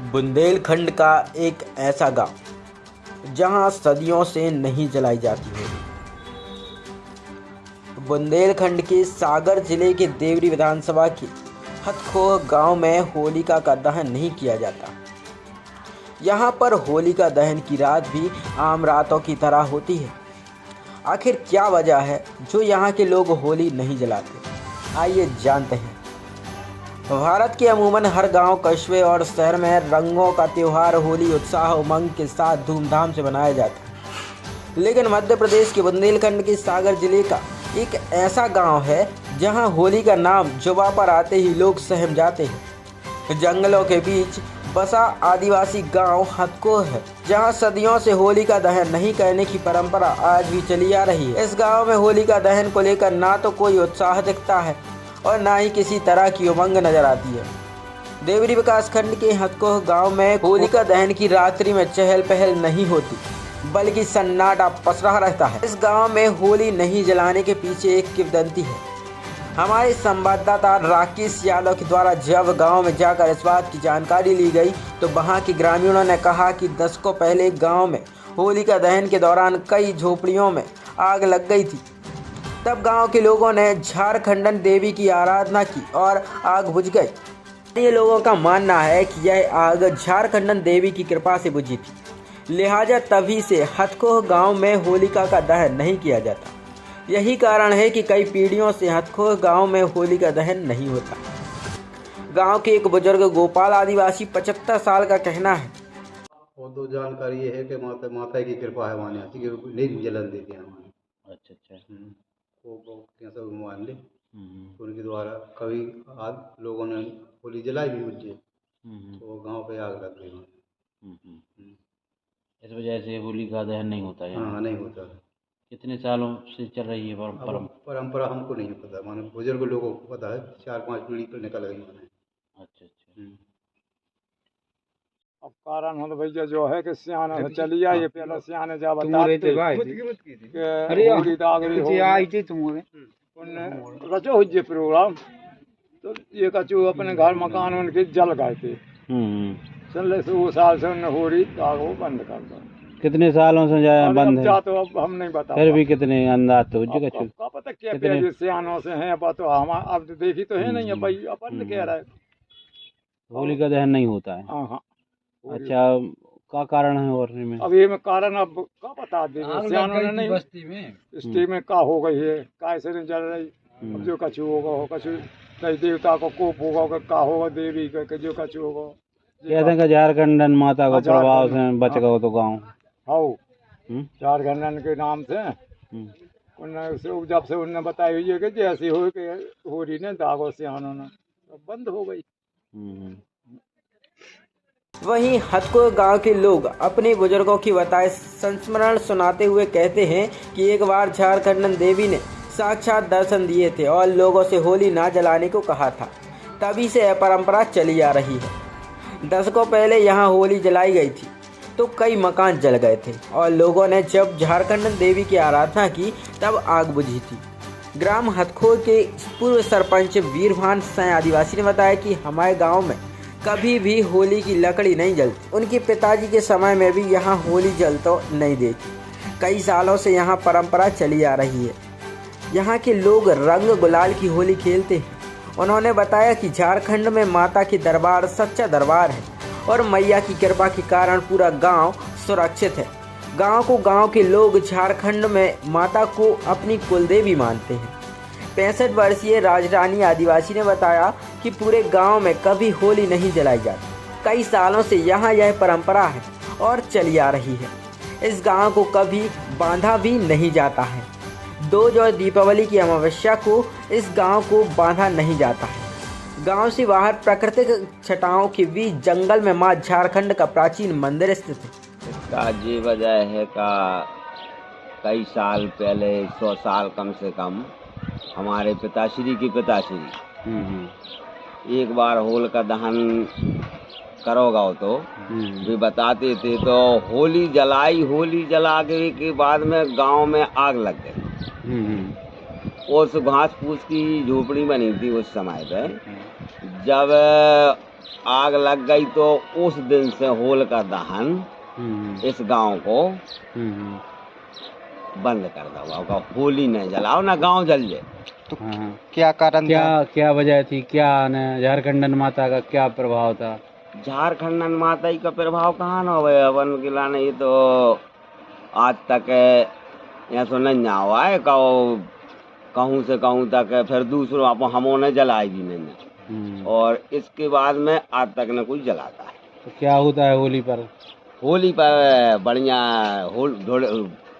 बुंदेलखंड का एक ऐसा गांव जहां सदियों से नहीं जलाई जाती है। बुंदेलखंड के सागर जिले के देवरी विधानसभा के हथखोह गांव में होलिका का दहन नहीं किया जाता। यहां पर होलिका दहन की रात भी आम रातों की तरह होती है। आखिर क्या वजह है जो यहां के लोग होली नहीं जलाते? आइए जानते हैं। भारत के अमूमन हर गांव, कस्बे और शहर में रंगों का त्यौहार होली उत्साह उमंग के साथ धूमधाम से मनाया जाता है। लेकिन मध्य प्रदेश के बुंदेलखंड के सागर जिले का एक ऐसा गांव है जहां होली का नाम जुबां पर आते ही लोग सहम जाते हैं। जंगलों के बीच बसा आदिवासी गांव हथखोह है, जहां सदियों से होली का दहन नहीं करने की परंपरा आज भी चली आ रही है। इस गांव में होली का दहन को लेकर ना तो कोई उत्साह दिखता है और ना ही किसी तरह की उमंग नजर आती है। देवरी विकासखंड के हथखोह गांव में होलिका दहन की रात्रि में चहल पहल नहीं होती, बल्कि सन्नाटा पसरा रहता है। इस गांव में होली नहीं जलाने के पीछे एक किंवदंती है। हमारे संवाददाता राकेश यादव के द्वारा जब गांव में जाकर इस बात की जानकारी ली गई तो वहां के ग्रामीणों ने कहा कि दशकों पहले गांव में होलिका दहन के दौरान कई झोपड़ियों में आग लग गई थी। तब गांव के लोगों ने झारखंडन देवी की आराधना की और आग बुझ गई। ये लोगों का मानना है कि यह आग झारखंडन देवी की कृपा से बुझी थी, लिहाजा तभी से हथखोह गांव में होलिका का दहन नहीं किया जाता। यही कारण है कि कई पीढ़ियों से हथखोह गांव में होलिका दहन नहीं होता। गांव के एक बुजुर्ग गोपाल आदिवासी 75 साल का कहना है। और तो जानकारी ये है कि माता की कृपा है, माने आती कि नहीं जलन देती है हमारे। अच्छा। वो कैसा मान ले उनके द्वारा कभी आज लोगों ने होली जलाई भी मुझे, तो गांव पे आग लग गई। इस वजह से होली का दहन नहीं होता है। हाँ, नहीं होता। कितने सालों से चल रही है परंपरा हमको नहीं पता, माने बुजुर्ग लोगों को पता है, 4-5 पीढ़ी पर निकल गई माने। अच्छा। अब कारण हो भैया जो है कि सियाने से चली आई, ये पहले सियाने जा बताते कि होली दागरी हो आई थी तुम्हारे उन्हें रचो हो जे प्रोग्राम, तो ये कचू अपने घर मकान उनके जल गए थे। चले से वो साल से उन्हें होली दाग वो बंद कर दो। कितने सालों से बंद है? तो अब हम नहीं बता, फिर भी कितने अंदाज तो क्या पता क्या सियानों से है, तो हम अब देखी तो है नहीं है भाई, अपन कह रहा है होली का दहन नहीं होता है। हाँ। अच्छा, क्या कारण है? और में अब ये में कारण अब क्या बता दे, सियानों ने नहीं बस्ती में का हो गई है, कैसे नहीं जल रही। अब जो कछु होगा हो, कछु कई देवता को कोप होगा, का होगा देवी का जो कछु होगा। कहते हैं कि झारखंडन माता को प्रभाव से बच गए तो गाँव हाँ झारखंडन के नाम से उन्हें जब से उन्हें बताई हुई है कि जैसी हो कि होली ने दागो सियानों ने बंद हो गई। वहीं हथखोह गांव के लोग अपने बुजुर्गों की बताए संस्मरण सुनाते हुए कहते हैं कि एक बार झारखंडन देवी ने साक्षात दर्शन दिए थे और लोगों से होली ना जलाने को कहा था। तभी से यह परंपरा चली आ रही है। दशकों पहले यहां होली जलाई गई थी तो कई मकान जल गए थे और लोगों ने जब झारखंडन देवी की आराधना की तब आग बुझी थी। ग्राम हथखोह के पूर्व सरपंच वीरभान सैन आदिवासी ने बताया कि हमारे गांव में कभी भी होली की लकड़ी नहीं जलती। उनके पिताजी के समय में भी यहाँ होली जल तो नहीं देखी। कई सालों से यहाँ परंपरा चली आ रही है। यहाँ के लोग रंग गुलाल की होली खेलते हैं। उन्होंने बताया कि झारखंड में माता की दरबार सच्चा दरबार है और मैया की कृपा के कारण पूरा गांव सुरक्षित है। गांव के लोग झारखंड में माता को अपनी कुलदेवी मानते हैं। 65 वर्षीय राजरानी आदिवासी ने बताया कि पूरे गांव में कभी होली नहीं जलाई जाती। कई सालों से यहाँ यह परंपरा है और चली आ रही है। इस गांव को कभी बांधा भी नहीं जाता है। 2 जो दीपावली की अमावस्या को इस गांव को बांधा नहीं जाता है। गांव से बाहर प्राकृतिक छटाओं के बीच जंगल में मां झारखंड का प्राचीन मंदिर स्थित है। इसका ये वजह है का कई साल पहले, 100 साल कम से कम, हमारे पिताश्री की पिताश्री एक बार होलिका दहन करोगा तो वे बताते थे, तो होली जला के बाद में गांव में आग लग गई। उस घास फूस की झोपड़ी बनी थी उस समय पे। जब आग लग गई तो उस दिन से होलिका दहन इस गांव को बंद कर दो। होली नहीं जलाओ ना गांव जल जाए। तो क्या कारण क्या था? क्या वजह थी? क्या न झारखंडन माता का क्या प्रभाव था? झारखंडन माता का प्रभाव कहाँ ना हुआ अपन किला नहीं तो आज तक यहाँ तो नहीं हुआ है। कहूँ से कहूँ तक फिर दूसरों आप हमों ने जलाई भी नहीं, और इसके बाद में आज तक न कोई जलाता है। तो क्या होता है होली पर? होली पर बढ़िया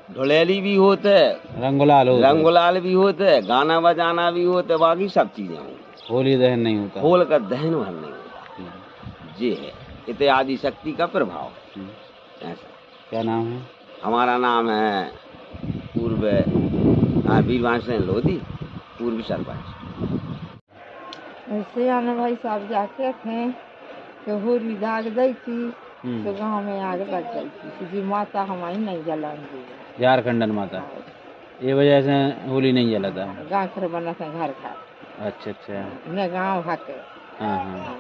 ढोलेली भी होते, रंगुलाल भी होते, गाना बजाना भी होते, बाकी सब चीजें होती। होली दहन नहीं होता? होलिका दहन वहन नहीं होता। ये है इतने आदि शक्ति का प्रभाव। ऐसा। क्या नाम है? हमारा नाम है पूर्व वीरवान सिंह लोधी, पूर्व सरपंच। ऐसे आने भाई साहब जाते थे तो होली दाग दी थी तो गाँव में आग लग गई थी। जी माता हमारी नहीं जलाएंगे, झारखंडन माता, ये वजह से होली नहीं जलाता। गाँव घर बना था घर का। अच्छा अच्छा। न गाँव हक। हाँ हाँ।